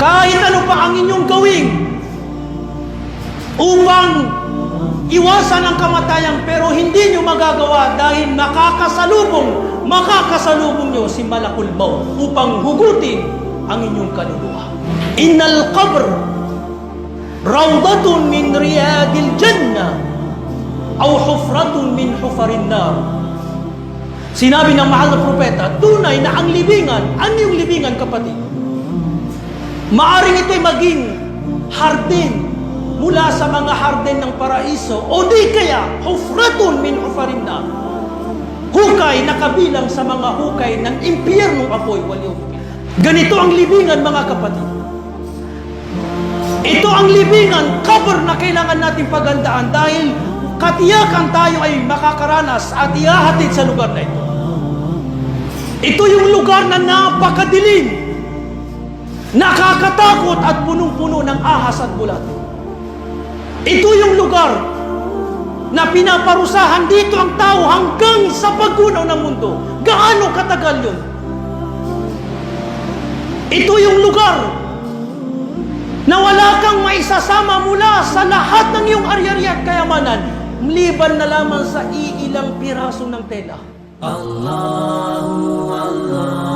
Kahit ano pa ang inyong gawin upang iwasan ang kamatayan, pero hindi nyo magagawa dahil makakasalubong nyo si Malakul Maut upang hugutin ang inyong kaluluwa. Innal qabr rawdatun min riyadil jannah aw hufratun min hufarin nar. Sinabi ng mahal na propeta, tunay na ang iyong libingan, kapatid, maaring ito'y maging hardin mula sa mga hardin ng paraiso, o di kaya hufratun min hufarin nar, hukay na kabilang sa mga hukay ng impyernong apoy. Ganito ang libingan, mga kapatid. Ito ang libingan, cover na kailangan natin pagandaan dahil katiyakan tayo ay makakaranas at ihahatid sa lugar na ito. Ito yung lugar na napakadilim, nakakatakot at punong-puno ng ahas at bulat. Ito yung lugar na pinaparusahan dito ang tao hanggang sa paggunaw ng mundo. Gaano katagal yun? Ito yung lugar na wala kang maisasama mula sa lahat ng iyong ari-ari at kayamanan, maliban na lamang sa iilang piraso ng tela. Allah, Allah.